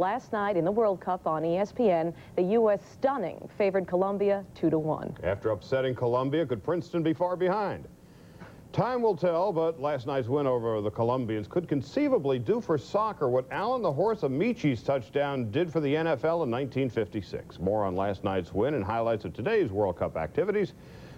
last night in the World Cup on ESPN, the U.S. stunning favored Colombia 2-1. After upsetting Colombia, could Princeton be far behind? Time will tell, but last night's win over the Colombians could conceivably do for soccer what Alan the Horse Amichi's touchdown did for the NFL in 1956. More on last night's win and highlights of today's World Cup activities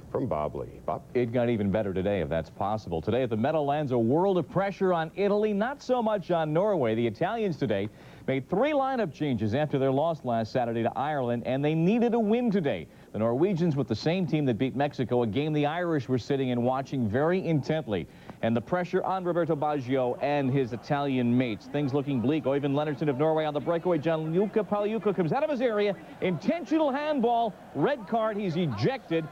from Bob Lee. Bob? It got even better today, if that's possible. Today at the Meadowlands, a world of pressure on Italy, not so much on Norway. The Italians today made 3 lineup changes after their loss last Saturday to Ireland, and they needed a win today. The Norwegians with the same team that beat Mexico, a game the Irish were sitting and watching very intently. And the pressure on Roberto Baggio and his Italian mates. Things looking bleak. Oyvind Lennertson of Norway on the breakaway. Gianluca Pagliuca comes out of his area. Intentional handball. Red card. He's ejected.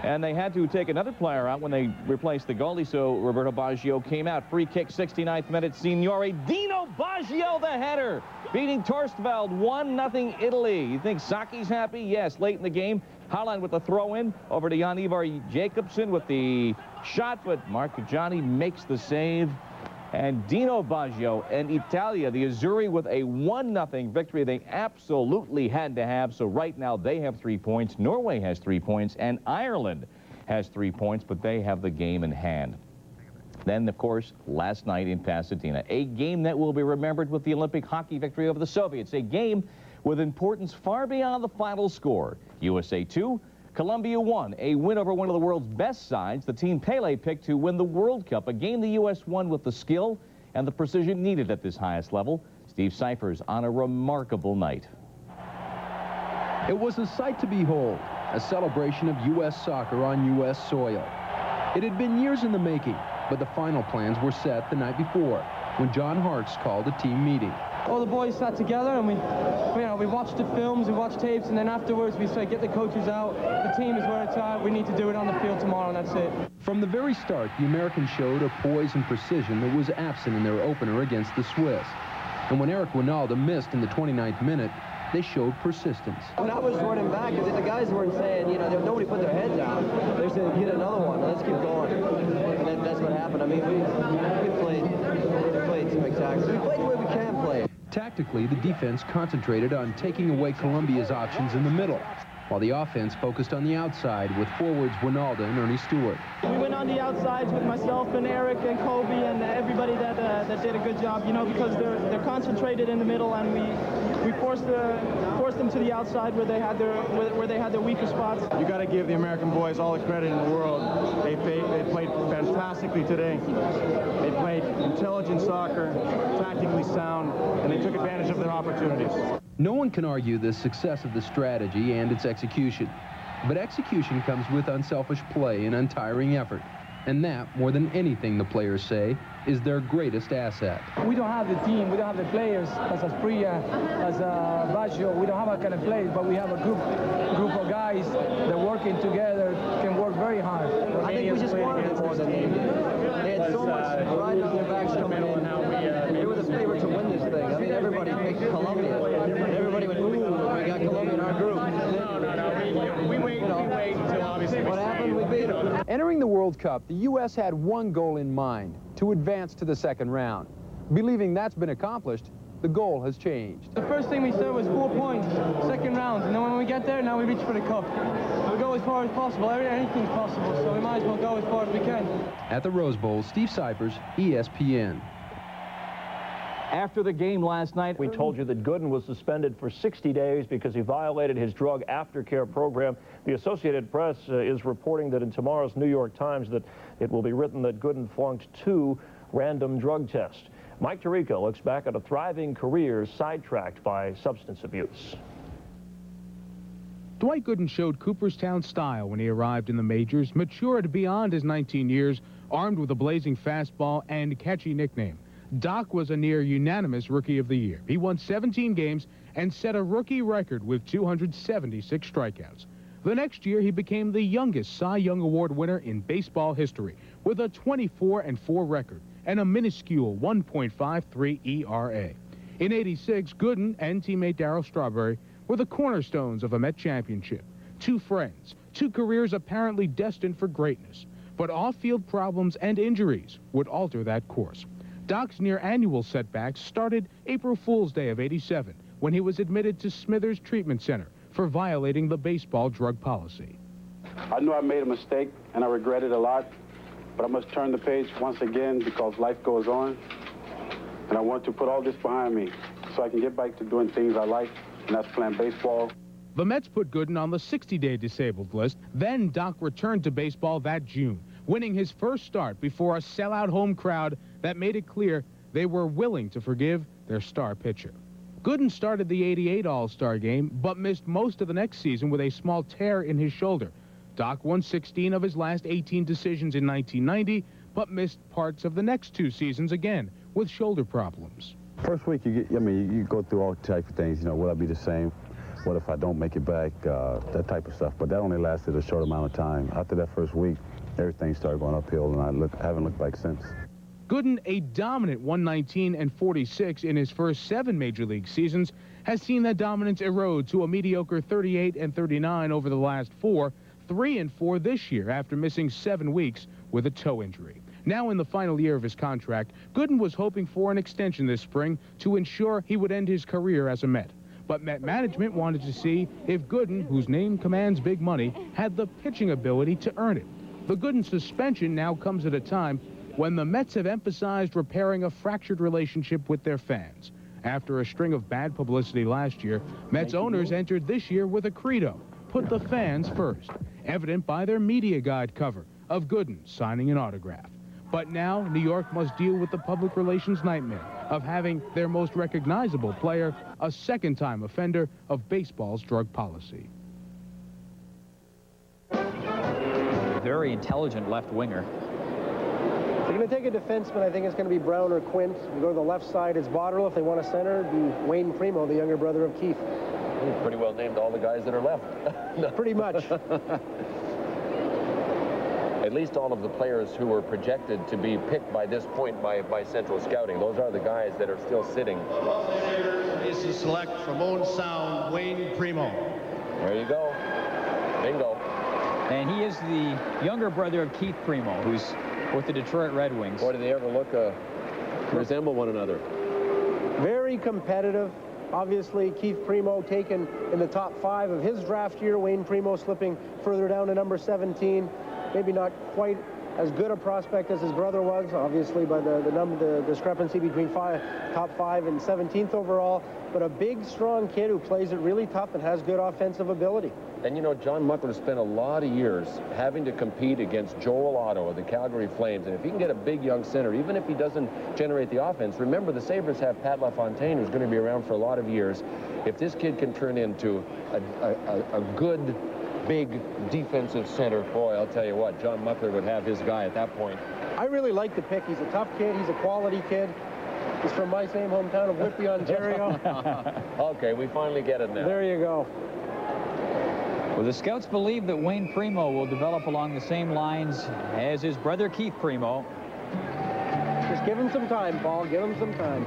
And they had to take another player out when they replaced the goalie, so Roberto Baggio came out. Free kick, 69th minute. Signore Dino Baggio, the header, beating Torstfeld, 1-0 Italy. You think Saki's happy? Yes, late in the game. Haaland with the throw-in over to Jan-Ivar Jacobsen with the shot, but Marchigiani makes the save. And Dino Baggio and Italia, the Azzurri, with a 1-0 victory they absolutely had to have. So right now they have 3 points. Norway has 3 points, and Ireland has 3 points, but they have the game in hand. Then, of course, last night in Pasadena, a game that will be remembered with the Olympic hockey victory over the Soviets, a game with importance far beyond the final score. USA 2, Colombia 1, a win over one of the world's best sides, the team Pele picked to win the World Cup, a game the U.S. won with the skill and the precision needed at this highest level. Steve Cyphers on a remarkable night. It was a sight to behold, a celebration of U.S. soccer on U.S. soil. It had been years in the making, but the final plans were set the night before when John Hartz called a team meeting. All the boys sat together and we watched the films, we watched tapes, and then afterwards we said, get the coaches out. The team is where it's at. We need to do it on the field tomorrow, and that's it. From the very start, the Americans showed a poise and precision that was absent in their opener against the Swiss. And when Eric Winalda missed in the 29th minute, they showed persistence. When I was running back, the guys weren't saying, you know, nobody put their head down. They said, get another one, let's keep going. And that's what happened. I mean, we played spectacular. We played the way we can play. Tactically, the defense concentrated on taking away Colombia's options in the middle, while the offense focused on the outside with forwards Winalda and Ernie Stewart. We went on the outsides with myself and Eric and Kobe and everybody that did a good job, you know, because they're concentrated in the middle, and we forced them to the outside where they had their weaker spots. You got to give the American boys all the credit in the world. They played fantastically today. They played intelligent soccer, tactically sound, and they took advantage of their opportunities. No one can argue the success of the strategy and its execution. But execution comes with unselfish play and untiring effort. And that, more than anything, the players say, is their greatest asset. We don't have the team, we don't have the players, as Asprilla, as Baggio. We don't have that kind of players, but we have a group of guys that working together can work very hard. I think we just wanted it more than they did. They had so much pride on their backs coming in. They were the favorite to win this thing. I mean, everybody picked Colombia. Everybody went, ooh, we got Colombia in our group. No, we wait until obviously what happened, we beat them. Entering the World Cup, the U.S. had one goal in mind: to advance to the second round. Believing that's been accomplished, the goal has changed. The first thing we said was 4 points, second round, and then when we get there, now we reach for the cup. We go as far as possible. Anything's possible, so we might as well go as far as we can. At the Rose Bowl, Steve Cyphers, ESPN. After the game last night, we told you that Gooden was suspended for 60 days because he violated his drug aftercare program. The Associated Press is reporting that in tomorrow's New York Times that it will be written that Gooden flunked 2 random drug tests. Mike Tirico looks back at a thriving career sidetracked by substance abuse. Dwight Gooden showed Cooperstown style when he arrived in the majors, matured beyond his 19 years, armed with a blazing fastball and catchy nickname. Doc was a near unanimous Rookie of the Year. He won 17 games and set a rookie record with 276 strikeouts. The next year, he became the youngest Cy Young Award winner in baseball history with a 24-4 record and a minuscule 1.53 ERA. In '86, Gooden and teammate Darryl Strawberry were the cornerstones of a Met championship. 2 friends, 2 careers apparently destined for greatness. But off-field problems and injuries would alter that course. Doc's near-annual setbacks started April Fool's Day of '87, when he was admitted to Smithers Treatment Center for violating the baseball drug policy. I knew I made a mistake, and I regret it a lot, but I must turn the page once again because life goes on, and I want to put all this behind me so I can get back to doing things I like, and that's playing baseball. The Mets put Gooden on the 60-day disabled list. Then Doc returned to baseball that June, winning his first start before a sellout home crowd that made it clear they were willing to forgive their star pitcher. Gooden started the '88 All-Star game, but missed most of the next season with a small tear in his shoulder. Doc won 16 of his last 18 decisions in 1990, but missed parts of the next 2 seasons again with shoulder problems. First week, you go through all types of things. Will I be the same? What if I don't make it back? That type of stuff. But that only lasted a short amount of time. After that first week, everything started going uphill, and I haven't looked back since. Gooden, a dominant 119 and 46 in his first 7 major league seasons, has seen that dominance erode to a mediocre 38 and 39 over the last 4, 3 and 4 this year after missing 7 weeks with a toe injury. Now in the final year of his contract, Gooden was hoping for an extension this spring to ensure he would end his career as a Met. But Met management wanted to see if Gooden, whose name commands big money, had the pitching ability to earn it. The Gooden suspension now comes at a time when the Mets have emphasized repairing a fractured relationship with their fans. After a string of bad publicity last year, Mets owners entered this year with a credo: put the fans first, evident by their media guide cover of Gooden signing an autograph. But now, New York must deal with the public relations nightmare of having their most recognizable player a second-time offender of baseball's drug policy. Very intelligent left winger. If you're going to take a defenseman, I think it's going to be Brown or Quint. You go to the left side, it's Botterill. If they want a center, it'd be Wayne Primo, the younger brother of Keith. Pretty well named all the guys that are left. Pretty much. At least all of the players who were projected to be picked by this point by Central Scouting. Those are the guys that are still sitting. Is to select from Owen Sound, Wayne Primo. There you go. Bingo. And he is the younger brother of Keith Primo, who's with the Detroit Red Wings. Boy, do they ever look resemble one another. Very competitive. Obviously, Keith Primo taken in the top 5 of his draft year. Wayne Primo slipping further down to number 17. Maybe not quite as good a prospect as his brother was, obviously, by the discrepancy between top 5 and 17th overall. But a big, strong kid who plays it really tough and has good offensive ability. And, John Muckler spent a lot of years having to compete against Joel Otto of the Calgary Flames. And if he can get a big young center, even if he doesn't generate the offense, remember the Sabres have Pat LaFontaine, who's going to be around for a lot of years. If this kid can turn into a good, big defensive center, boy, I'll tell you what, John Muckler would have his guy at that point. I really like the pick. He's a tough kid. He's a quality kid. He's from my same hometown of Whitby, Ontario. Okay, we finally get it now. There you go. Well, the scouts believe that Wayne Primo will develop along the same lines as his brother Keith Primo. Just give him some time, Paul. Give him some time.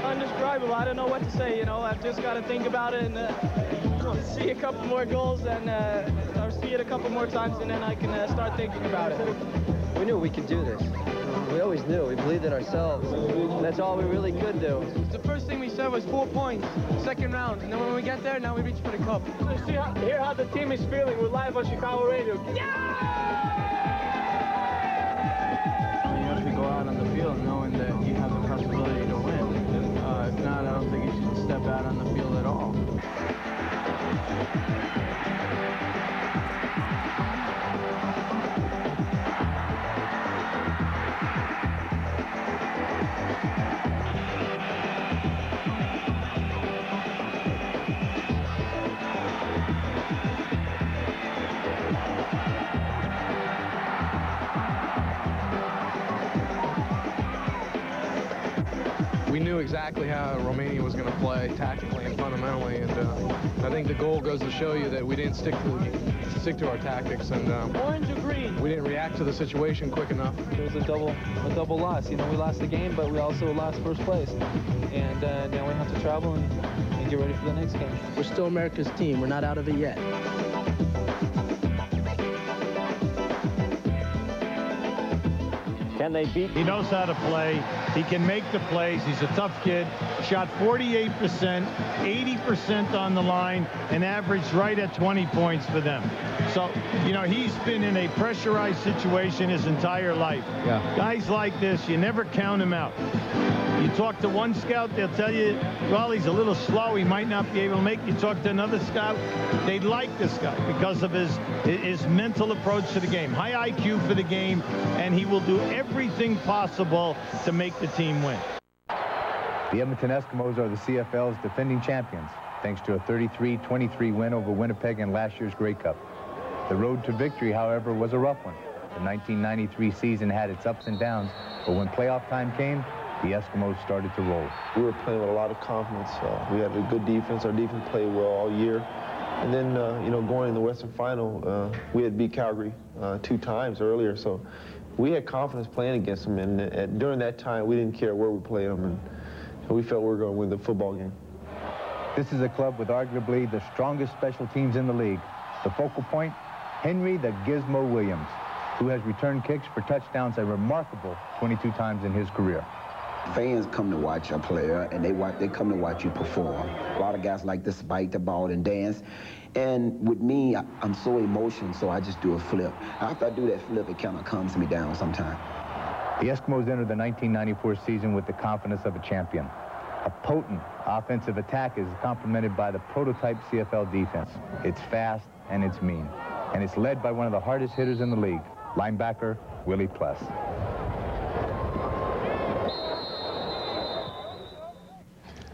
Undescribable. I don't know what to say, I've just got to think about it and see a couple more goals and or see it a couple more times, and then I can start thinking about it. We knew we could do this. We always knew. We believed in ourselves. That's all we really could do. The first thing we said was 4 points, second round, and then when we get there, now we reach for the cup. So hear how the team is feeling. We're live on Chicago Radio. Yeah! You have to go out on the field knowing that you have the possibility to win. If not, I don't think you should step out on the field at all. We knew exactly how Romania was going to play tactically and fundamentally, and I think the goal goes to show you that we didn't stick to stick to our tactics, and Orange or green? we didn't react to the situation quick enough. It was a double loss. You know, we lost the game, but we also lost first place. And now we have to travel and get ready for the next game. We're still America's team. We're not out of it yet. Can they beat? He knows how to play. He can make the plays. He's a tough kid. Shot 48%, 80% on the line, and averaged right at 20 points for them. So, you know, he's been in a pressurized situation his entire life. Yeah. Guys like this, you never count him out. You talk to one scout, they'll tell you, well, he's a little slow. He might not be able to make it. You talk to another scout, they like this guy because of his mental approach to the game. High IQ for the game, and he will do everything possible to make the team win. The Edmonton Eskimos are the CFL's defending champions, thanks to a 33-23 win over Winnipeg in last year's Grey Cup. The road to victory, however, was a rough one. The 1993 season had its ups and downs, but when playoff time came, the Eskimos started to roll. We were playing with a lot of confidence. We had a good defense. Our defense played well all year. And then, you know, going in the Western Final, we had beat Calgary 2 times earlier. So we had confidence playing against them. And during that time, we didn't care where we played them. And we felt we were going to win the football game. This is a club with arguably the strongest special teams in the league. The focal point, Henry the Gizmo Williams, who has returned kicks for touchdowns a remarkable 22 times in his career. Fans come to watch a player, and they come to watch you perform. A lot of guys like to spike the ball and dance. And with me, I'm so emotional, so I just do a flip. After I do that flip, it kind of calms me down sometimes. The Eskimos entered the 1994 season with the confidence of a champion. A potent offensive attack is complemented by the prototype CFL defense. It's fast and it's mean. And it's led by one of the hardest hitters in the league, linebacker Willie Pless.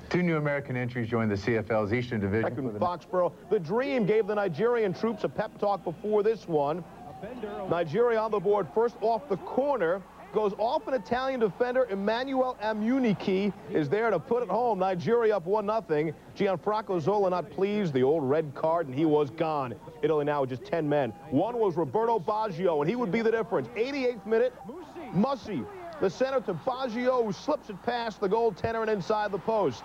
Two new American entries joined the CFL's Eastern Division. Back in Foxborough, the Dream gave the Nigerian troops a pep talk before this one. Nigeria on the board first off the corner. Goes off an Italian defender. Emmanuel Amuniki is there to put it home. Nigeria up 1-0. Gianfranco Zola not pleased. The old red card, and he was gone. Italy now with just 10 men. One was Roberto Baggio, and he would be the difference. 88th minute, Mussi, the center to Baggio, who slips it past the goaltender and inside the post.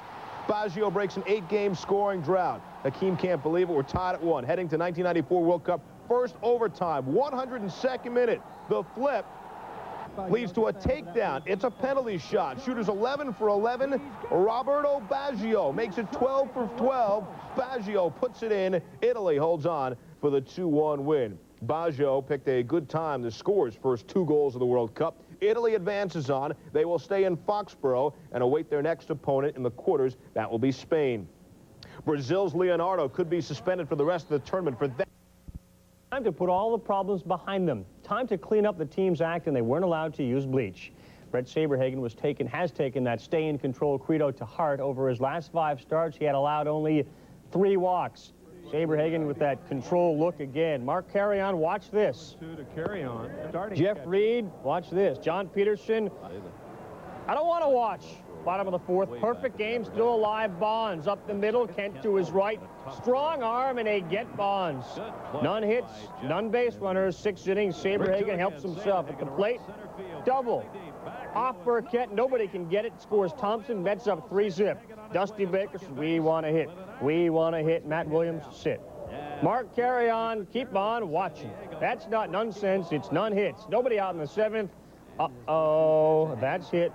Baggio breaks an 8-game scoring drought. Hakeem can't believe it. We're tied at 1. Heading to 1994 World Cup. First overtime, 102nd minute. The flip leads to a takedown. It's a penalty shot. Shooters 11 for 11. Roberto Baggio makes it 12 for 12. Baggio puts it in. Italy holds on for the 2-1 win. Baggio picked a good time to score his first 2 goals of the World Cup. Italy advances on. They will stay in Foxborough and await their next opponent in the quarters. That will be Spain. Brazil's Leonardo could be suspended for the rest of the tournament for that. Time to put all the problems behind them. Time to clean up the team's act, and they weren't allowed to use bleach. Brett Saberhagen has taken that stay-in-control credo to heart. Over his last 5 starts, he had allowed only 3 walks. Saberhagen with that control look again. Mark Carrion, watch this. To carry on. Jeff Reed, watch this. John Peterson. I don't want to watch. Bottom of the 4th. Perfect game, still alive. Bonds up the middle. Kent to his right. Strong arm, and they get Bonds. None hits, none base runners. 6 innings. Saberhagen helps himself at the plate. Double. Off Burkett. Nobody can get it. Scores Thompson. Mets up 3-zip. Dusty Baker says, we want to hit. We want to hit. Matt Williams, sit. Mark, carry on. Keep on watching. That's not nonsense. It's none hits. Nobody out in the 7th. Uh-oh. That's hit.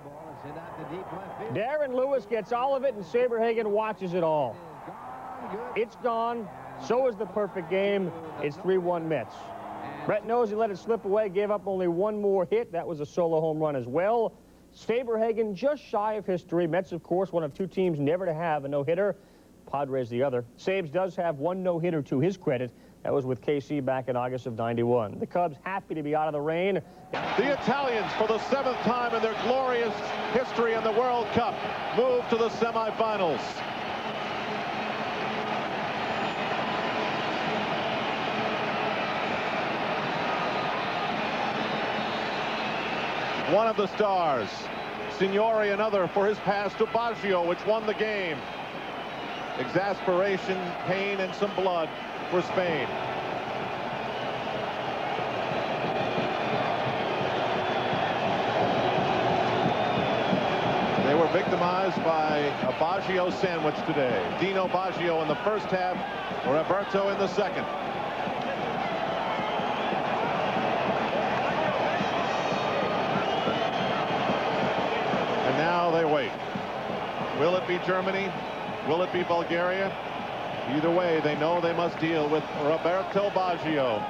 Darren Lewis gets all of it, and Saberhagen watches it all. It's gone. So is the perfect game. It's 3-1 Mets. Brett knows he let it slip away, gave up only 1 more hit. That was a solo home run as well. Saberhagen just shy of history. Mets, of course, one of 2 teams never to have a no-hitter. Padres the other. Sabres does have 1 no-hitter to his credit. That was with KC back in August of '91. The Cubs happy to be out of the rain. The Italians, for the 7th time in their glorious history in the World Cup, move to the semifinals. One of the stars. Signori another for his pass to Baggio, which won the game. Exasperation, pain, and some blood for Spain. surprised by a Baggio sandwich today. Dino Baggio in the first half, Roberto in the second. And now they wait. Will it be Germany? Will it be Bulgaria? Either way, they know they must deal with Roberto Baggio.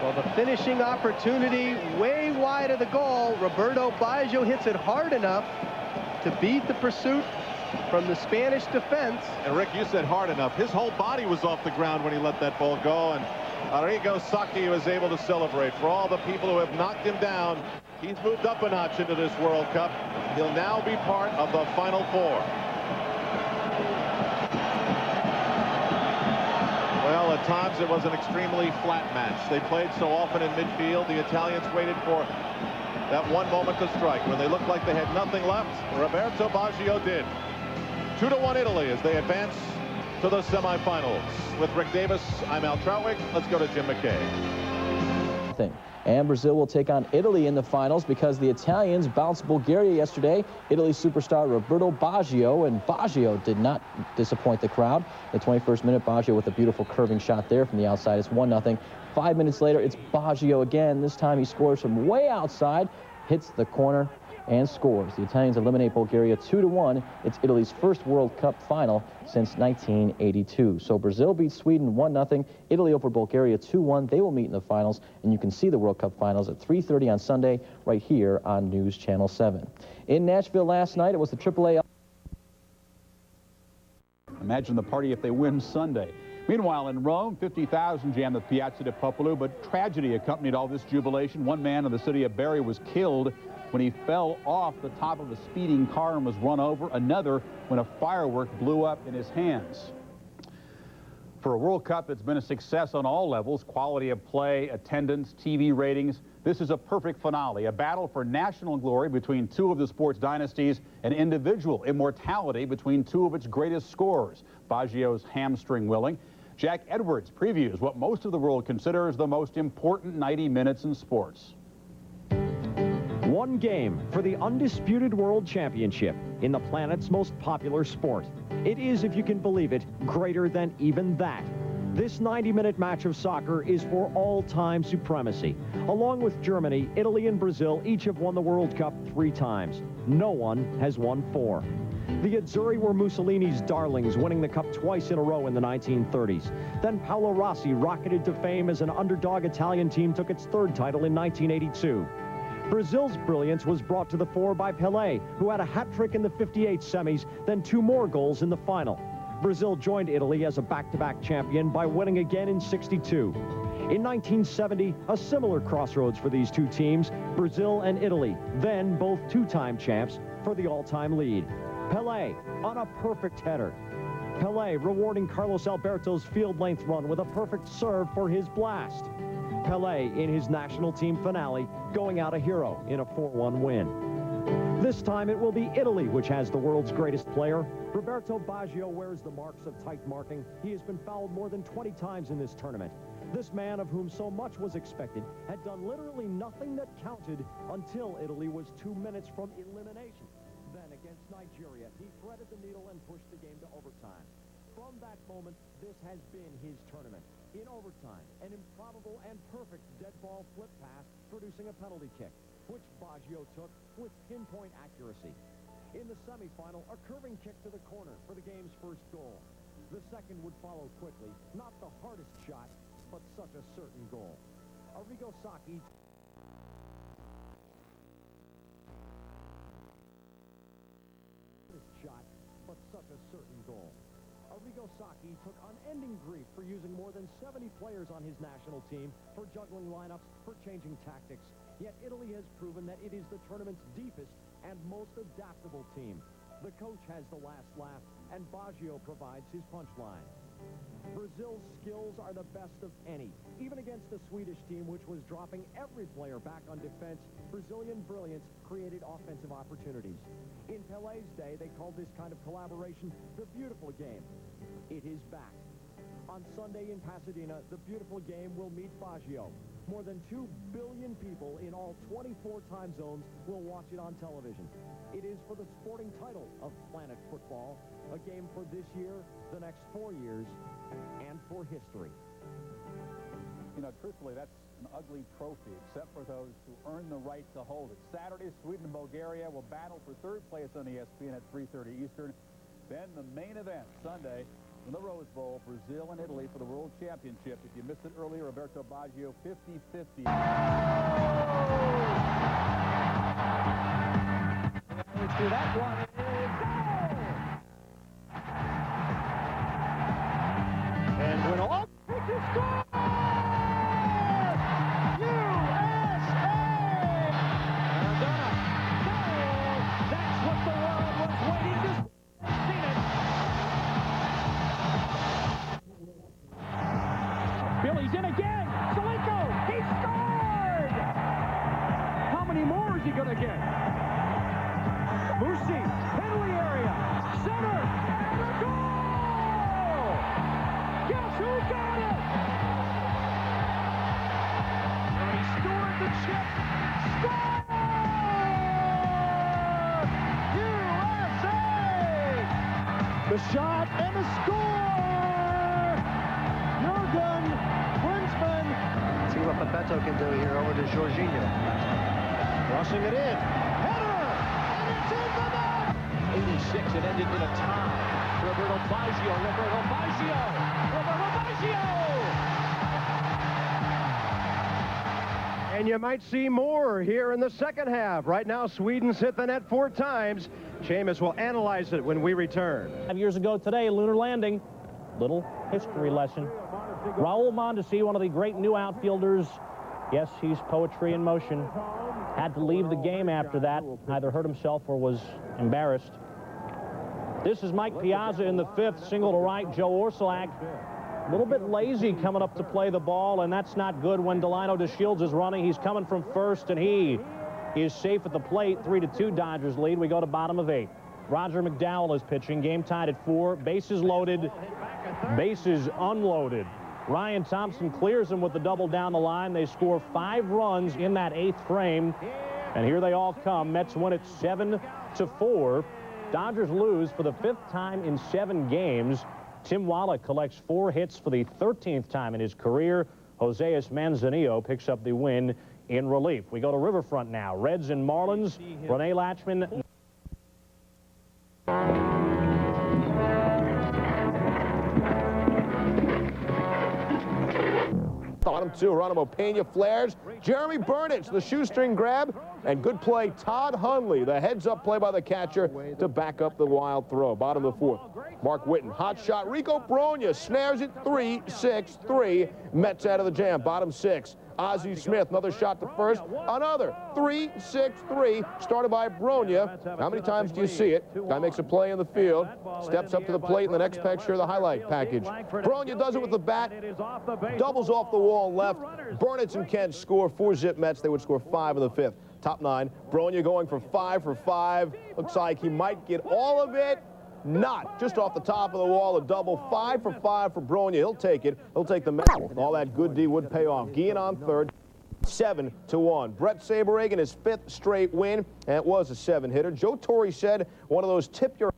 Well, the finishing opportunity way wide of the goal. Roberto Baggio hits it hard enough to beat the pursuit from the Spanish defense. And Rick, you said hard enough. His whole body was off the ground when he let that ball go, and Arrigo Sacchi was able to celebrate. For all the people who have knocked him down, he's moved up a notch into this World Cup. He'll now be part of the Final Four. Well, at times it was an extremely flat match. They played so often in midfield. The Italians waited for that one moment to strike. When they looked like they had nothing left, Roberto Baggio did. 2-1 Italy as they advance to the semifinals. With Rick Davis, I'm Al Troutwig. Let's go to Jim McKay. And Brazil will take on Italy in the finals because the Italians bounced Bulgaria yesterday. Italy superstar Roberto Baggio, and Baggio did not disappoint the crowd. The 21st minute, Baggio with a beautiful curving shot there from the outside. It's 1-0. 5 minutes later, it's Baggio again. This time he scores from way outside, hits the corner, and scores. The Italians eliminate Bulgaria 2-1. It's Italy's first World Cup final since 1982. So Brazil beats Sweden 1-0. Italy over Bulgaria 2-1. They will meet in the finals, and you can see the World Cup finals at 3:30 on Sunday right here on News Channel 7. In Nashville last night, it was the AAA. Imagine the party if they win Sunday. Meanwhile, in Rome, 50,000 jammed the Piazza di Popolo, but tragedy accompanied all this jubilation. One man in the city of Bari was killed when he fell off the top of a speeding car and was run over. Another when a firework blew up in his hands. For a World Cup that's been a success on all levels, quality of play, attendance, TV ratings, this is a perfect finale, a battle for national glory between two of the sport's dynasties and individual immortality between two of its greatest scorers. Baggio's hamstring willing. Jack Edwards previews what most of the world considers the most important 90 minutes in sports. One game for the undisputed world championship in the planet's most popular sport. It is, if you can believe it, greater than even that. This 90-minute match of soccer is for all-time supremacy. Along with Germany, Italy, and Brazil, each have won the World Cup 3 times. No one has won 4. The Azzurri were Mussolini's darlings, winning the Cup twice in a row in the 1930s. Then Paolo Rossi rocketed to fame as an underdog Italian team took its 3rd title in 1982. Brazil's brilliance was brought to the fore by Pelé, who had a hat-trick in the 58 semis, then 2 more goals in the final. Brazil joined Italy as a back-to-back champion by winning again in '62. In 1970, a similar crossroads for these two teams, Brazil and Italy, then both 2-time champs, for the all-time lead. Pelé on a perfect header. Pelé rewarding Carlos Alberto's field-length run with a perfect serve for his blast. Pelé in his national team finale, going out a hero in a 4-1 win. This time it will be Italy which has the world's greatest player. Roberto Baggio wears the marks of tight marking. He has been fouled more than 20 times in this tournament. This man, of whom so much was expected, had done literally nothing that counted until Italy was 2 minutes from elimination. Then against Nigeria, he threaded the needle and pushed the game to overtime. From that moment, this has been his tournament. In overtime, an improbable and perfect dead ball flip pass producing a penalty kick, which Baggio took with pinpoint accuracy. In the semifinal, a curving kick to the corner for the game's first goal. The second would follow quickly, not the hardest shot, but such a certain goal. Arrigo Sacchi shot, but such a certain goal. Arrigo Sacchi took unending grief for using more than 70 players on his national team, for juggling lineups, for changing tactics. Yet Italy has proven that it is the tournament's deepest and most adaptable team. The coach has the last laugh, and Baggio provides his punchline. Brazil's skills are the best of any. Even against the Swedish team, which was dropping every player back on defense, Brazilian brilliance created offensive opportunities. In Pelé's day, they called this kind of collaboration the beautiful game. It is back. On Sunday in Pasadena, the beautiful game will meet Baggio. More than 2 billion people in all 24 time zones will watch it on television. It is for the sporting title of Planet Football, a game for this year, the next 4 years, and for history. You know, truthfully, that's an ugly trophy, except for those who earn the right to hold it. Saturday, Sweden and Bulgaria will battle for third place on ESPN at 3:30 Eastern. Then the main event, Sunday, in the Rose Bowl, Brazil and Italy for the World Championship. If you missed it earlier, Roberto Baggio, 50-50. To that one is goal! And when all takes a score! USA! Maradona! Goal! That's what the world was waiting to see. Billy's in again. Salenko, he scored! How many more is he going to get? Musi, penalty area, center, and a goal! Guess who got it? He scored the chip. Score! USA! The shot and the score! Jurgen Klinsmann. See what Pepetto can do here over to Jorginho. Crossing it in. Header! And it's in the net! 86, it ended in a tie. Roberto Baggio, Roberto Baggio! Roberto Baggio! And you might see more here in the second half. Right now, Sweden's hit the net 4 times. Seamus will analyze it when we return. 5 years ago today, lunar landing. Little history lesson. Raul Mondesi, one of the great new outfielders. Yes, he's poetry in motion. Had to leave the game after that. Either hurt himself or was embarrassed. This is Mike Piazza in the 5th. Single to right, Joe Orsulak. A little bit lazy coming up to play the ball, and that's not good when Delino DeShields is running. He's coming from first, and he is safe at the plate. 3-2 Dodgers lead. We go to bottom of 8. Roger McDowell is pitching. Game tied at 4. Bases loaded. Bases unloaded. Ryan Thompson clears him with the double down the line. They score 5 runs in that 8th frame. And here they all come. Mets win it 7-4. Dodgers lose for the 5th time in 7 games. Tim Wallach collects 4 hits for the 13th time in his career. Joseus Manzanillo picks up the win in relief. We go to Riverfront now. Reds and Marlins. Rene Latchman. Bottom 2, Geronimo Pena flares. Jeremy Burnitz, the shoestring grab, and good play, Todd Hundley, the heads-up play by the catcher to back up the wild throw. Bottom of the 4th, Mark Whitten, hot shot. Rico Brogna snares it, 3-6-3. Mets out of the jam. Bottom 6, Ozzie Smith, another shot to first, another 3-6-3, started by Brogna. How many times do you see it? Guy makes a play in the field, steps up to the plate in the next picture, the highlight package. Brogna does it with the bat, doubles off the wall left. Burnitz and Kent score 4-zip Mets. They would score 5 in the 5th. Top 9, Brogna going for 5 for 5. Looks like he might get all of it. Not. Just off the top of the wall, a double. 5 for 5 for Brogna. He'll take it. He'll take the Mets. All that good D would pay off. Guillen on 3rd. 7-1. Brett Saberhagen, his 5th straight win, and it was a 7-hitter. Joe Torre said one of those tip your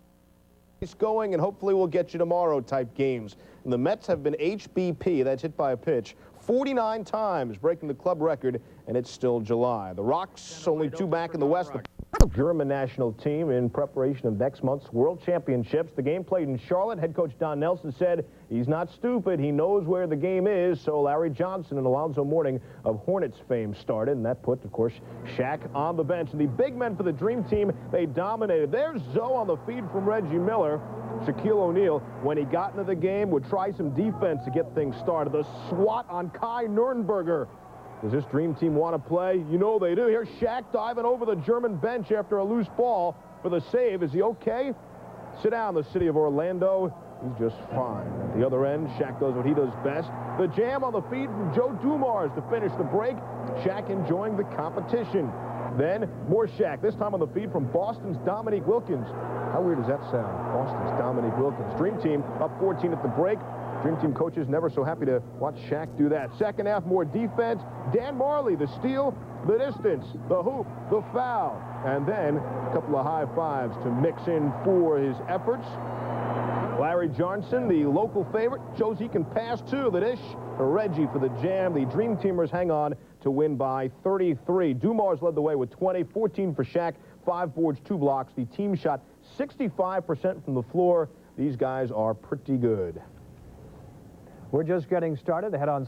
going and hopefully we'll get you tomorrow type games. And the Mets have been HBP, that's hit by a pitch, 49 times, breaking the club record, and it's still July. The Rocks, only 2 back in the West. The German national team in preparation of next month's World Championships. The game played in Charlotte. Head coach Don Nelson said he's not stupid. He knows where the game is. So Larry Johnson and Alonzo Mourning of Hornets fame started, and that put, of course, Shaq on the bench. And the big men for the Dream Team, they dominated. There's Zoe on the feed from Reggie Miller. Shaquille O'Neal, when he got into the game, would try some defense to get things started. The swat on Kai Nürnberger. Does this Dream Team want to play? You know they do. Here's Shaq diving over the German bench after a loose ball for the save. Is he okay? Sit down, the city of Orlando. He's just fine. At the other end, Shaq does what he does best. The jam on the feed from Joe Dumars to finish the break. Shaq enjoying the competition. Then, more Shaq, this time on the feed from Boston's Dominique Wilkins. How weird does that sound? Boston's Dominique Wilkins. Dream Team up 14 at the break. Dream Team coaches never so happy to watch Shaq do that. Second half, more defense. Dan Marley, the steal, the distance, the hoop, the foul, and then a couple of high fives to mix in for his efforts. Larry Johnson, the local favorite, shows he can pass too. The dish to Reggie for the jam. The Dream Teamers hang on to win by 33. Dumars led the way with 20, 14 for Shaq, 5 boards, 2 blocks. The team shot 65% from the floor. These guys are pretty good. We're just getting started. Head on.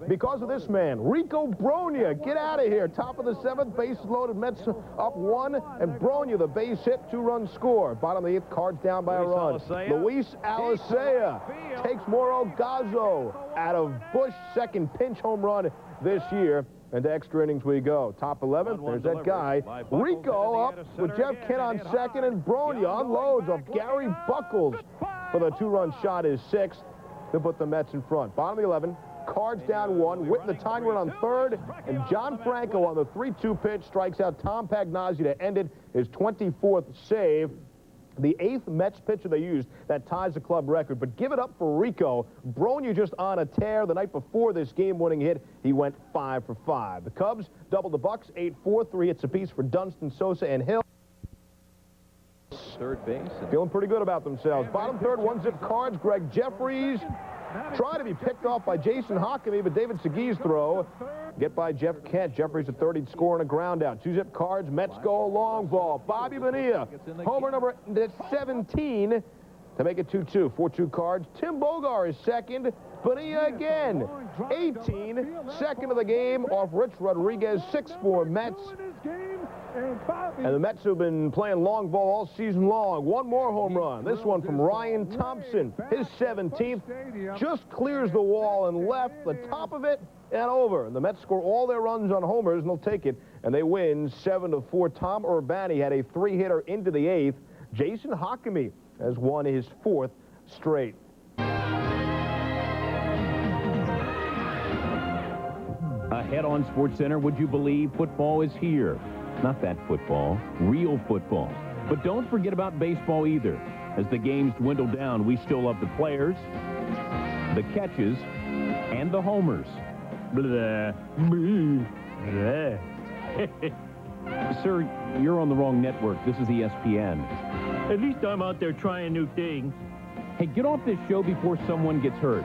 Because of this man, Rico Bronya, get out of here. Top of the 7th, bases loaded, Mets up 1, and Bronya, the base hit, 2-run score. Bottom of the 8th, Cards down by a run. Luis Alicea takes Moro Gazzo out of Bush, second pinch home run this year. And to extra innings we go. Top 11th, there's that guy. Rico up with Jeff Kent on second, and Bronya unloads off Gary Buckles for the 2-run shot, is 6th to put the Mets in front. Bottom of the 11th. Cards down 1, Witten the tying run on 3rd, and John Franco on the 3-2 pitch strikes out Tom Pagnozzi to end it, his 24th save. The 8th Mets pitcher they used that ties the club record, but give it up for Rico. Bronya just on a tear. The night before this game-winning hit, he went 5 for 5. The Cubs doubled the Bucks, 8-4, 3 hits apiece for Dunston, Sosa, and Hill. Third base. Feeling pretty good about themselves. Bottom 3rd, 1-zip Cards. Greg Jeffries trying to be picked off by Jason Hockamy, but David Segui's throw get by Jeff Kent. Jeffries at 3rd, he'd score on a ground out. 2-zip Cards. Mets go a long ball. Bobby Bonilla, homer number 17 to make it 2-2. 4-2 Cards. Tim Bogar is second. Bonilla again. 18, second of the game off Rich Rodriguez. 6-4 Mets. And the Mets have been playing long ball all season long. One more home run. This one from Ryan Thompson. His 17th. Just clears the wall and left, the top of it and over. And the Mets score all their runs on homers, and they'll take it. And they win 7-4. Tom Urbani had a 3-hitter into the 8th. Jason Hockamy has won his 4th straight. Ahead on SportsCenter, would you believe football is here? Not that football, real football. But don't forget about baseball either. As the games dwindle down, we still love the players, the catches, and the homers. Blah, blah. Sir, you're on the wrong network. This is ESPN. At least I'm out there trying new things. Hey, get off this show before someone gets hurt.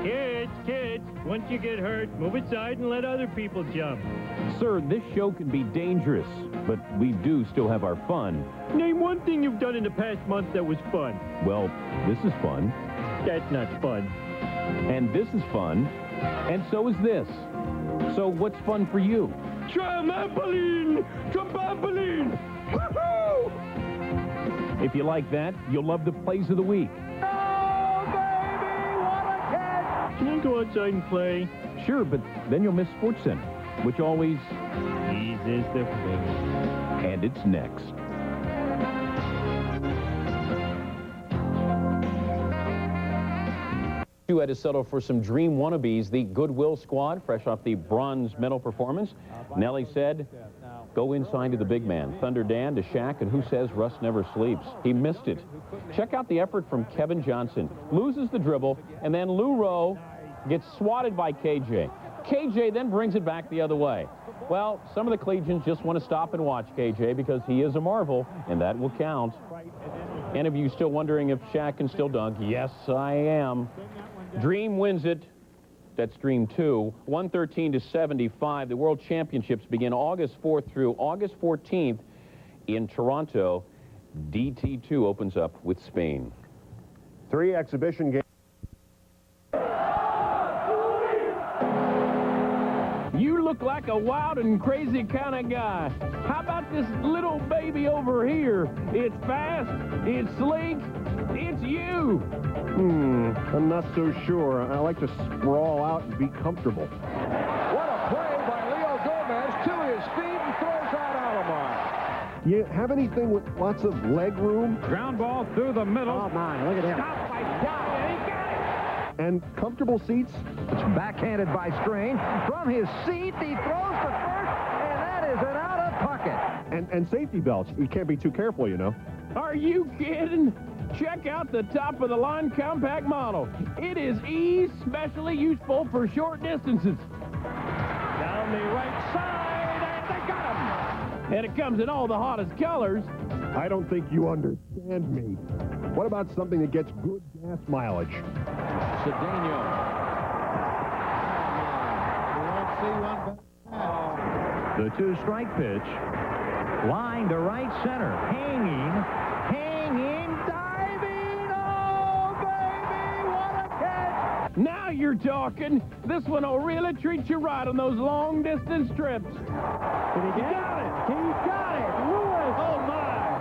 Kids, once you get hurt, move aside and let other people jump. Sir, this show can be dangerous, but we do still have our fun. Name one thing you've done in the past month that was fun. Well, this is fun. That's not fun. And this is fun. And so is this. So what's fun for you? Trampoline! Trampoline! Woohoo! If you like that, you'll love the plays of the week. Can I go outside and play? Sure, but then you'll miss SportsCenter, which always eases the pain. And it's next. You had to settle for some dream wannabes, the Goodwill Squad, fresh off the bronze medal performance. Nelly said, go inside to the big man. Thunder Dan to Shaq, and who says Russ never sleeps? He missed it. Check out the effort from Kevin Johnson. Loses the dribble, and then Lou Rowe gets swatted by KJ. KJ then brings it back the other way. Well, some of the collegians just want to stop and watch KJ because he is a marvel, and that will count. Any of you still wondering if Shaq can still dunk? Yes, I am. Dream wins it. That's Dream 2, 113-75. The World Championships begin August 4th through August 14th in Toronto. DT2 opens up with Spain. 3 exhibition games. You look like a wild and crazy kind of guy. How about this little baby over here? It's fast, it's sleek, it's you. I'm not so sure. I like to sprawl out and be comfortable. What a play by Leo Gomez to his feet and throws out Alomar. You have anything with lots of leg room? Ground ball through the middle. Oh, my, look at him. Stop by Dow. He got it. And comfortable seats? It's backhanded by Strain. From his seat, he throws to first, and that is an out of pocket. And safety belts. You can't be too careful, you know. Are you kidding? Check out the top-of-the-line compact model. It is especially useful for short distances. Down the right side, and they got him! And it comes in all the hottest colors. I don't think you understand me. What about something that gets good gas mileage? Cedeno. The two-strike pitch. Line to right center. Hanging, diving. Oh, baby, what a catch! Now you're talking. This one will really treat you right on those long-distance trips. Did he get it? He got it! Lewis! Oh, my!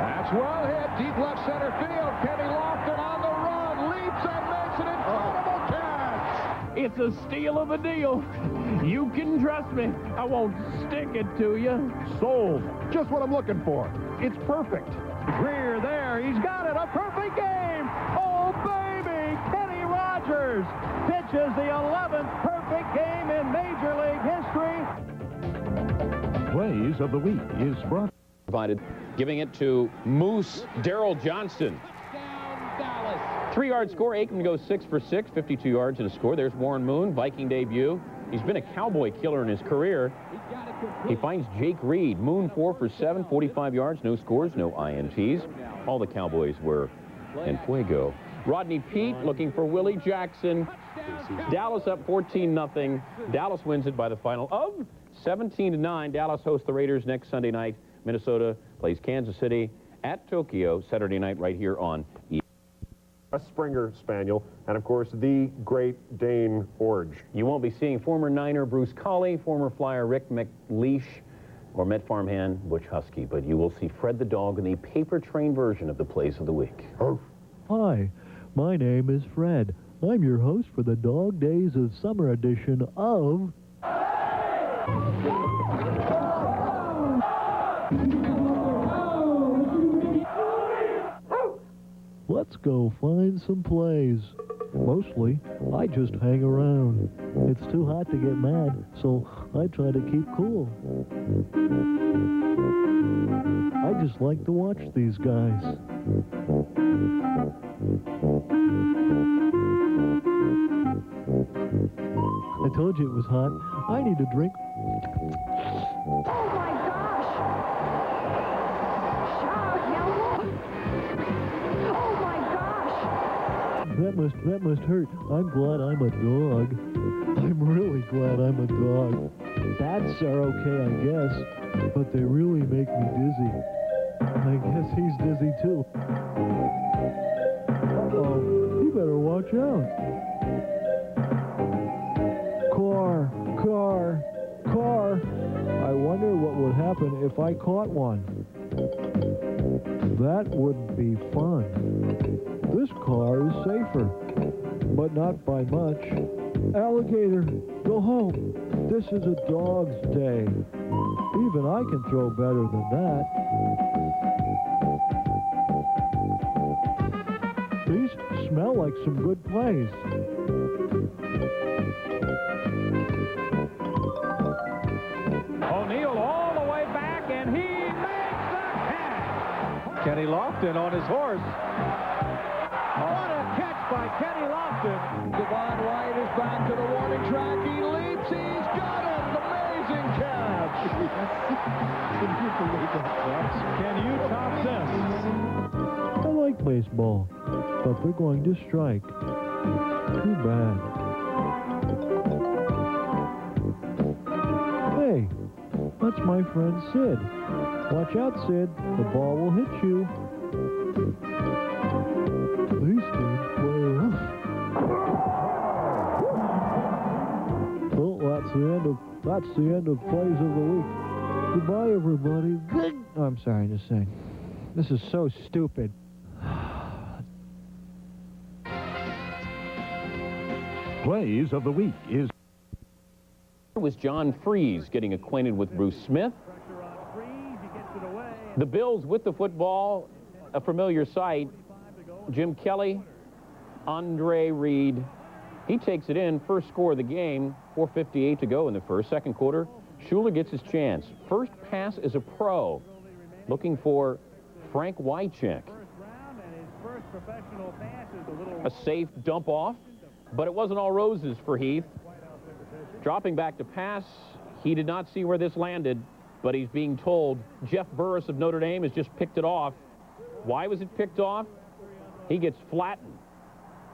That's well hit. Deep left center field. Kenny Lofton on the run. Leaps and makes an incredible catch. It's a steal of a deal. You can trust me. I won't stick it to you. Sold. Just what I'm looking for. It's perfect. Greer there. He's got it. A perfect game. Oh, baby. Kenny Rogers pitches the 11th perfect game in Major League history. Plays of the week is brought. Provided, giving it to Moose Darrell Johnston. 3-yard score. Aikman goes 6 for 6, 52 yards and a score. There's Warren Moon, Viking debut. He's been a Cowboy killer in his career. He finds Jake Reed. Moon 4 for 7, 45 yards, no scores, no INTs. All the Cowboys were en fuego. Rodney Peete looking for Willie Jackson. Dallas up 14-0. Dallas wins it by the final of 17-9. Dallas hosts the Raiders next Sunday night. Minnesota plays Kansas City at Tokyo Saturday night right here on ESPN. A Springer Spaniel, and of course, the Great Dane Forge. You won't be seeing former Niner Bruce Colley, former Flyer Rick McLeish, or Met farmhand Butch Husky, but you will see Fred the dog in the paper train version of the Plays of the Week. Hi, my name is Fred. I'm your host for the Dog Days of Summer edition of... Let's go find some plays. Mostly, I just hang around. It's too hot to get mad, so I try to keep cool. I just like to watch these guys. I told you it was hot. I need a drink. Oh my gosh! Oh my gosh! That must hurt. I'm glad I'm a dog. I'm really glad I'm a dog. Bats are okay, I guess, but they really make me dizzy. I guess he's dizzy too. Uh-oh, you better watch out. Car. I wonder what would happen if I caught one. That wouldn't be fun. This car is safer, but not by much. Alligator, go home. This is a dog's day. Even I can throw better than that. These smell like some good plays. O'Neill all the way back, and he makes the catch. Kenny Lofton on his horse. What a catch by Kenny Lofton. Devon White is back to the warning track. He leaps. He's got it. Amazing catch. Can you believe that catch? Can you top this? I like baseball, but they're going to strike. Too bad. Hey, that's my friend Sid. Watch out, Sid. The ball will hit you. These teams play rough. Well, that's the end of Plays of the Week. Goodbye, everybody. I'm sorry, just saying. This is so stupid. Plays of the Week is... Was John Freese getting acquainted with Bruce Smith. The Bills with the football, a familiar sight. Jim Kelly, Andre Reed. He takes it in, first score of the game, 4:58 to go in the first. Second quarter, Schuler gets his chance. First pass as a pro. looking for Frank Wycheck. A safe dump off, but it wasn't all roses for Heath. Dropping back to pass, he did not see where this landed, but he's being told Jeff Burris of Notre Dame has just picked it off. Why was it picked off? He gets flattened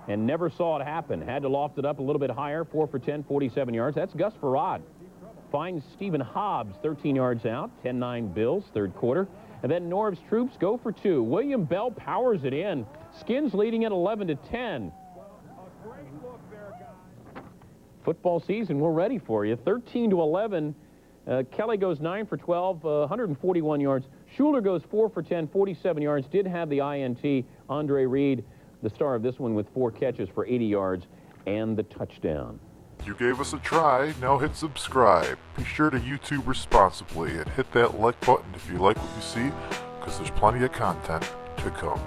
and never saw it happen. Had to loft it up a little bit higher, 4 for 10, 47 yards. That's Gus Farad. Finds Stephen Hobbs 13 yards out, 10-9 Bills, third quarter. And then Norv's troops go for 2. William Bell powers it in. Skins leading at 11-10. Football season, we're ready for you. 13-11. Kelly goes 9 for 12, 141 yards. Schuler goes 4 for 10, 47 yards. Did have the INT. Andre Reed, the star of this one, with 4 catches for 80 yards and the touchdown. You gave us a try, now hit subscribe. Be sure to YouTube responsibly and hit that like button if you like what you see, because there's plenty of content to come.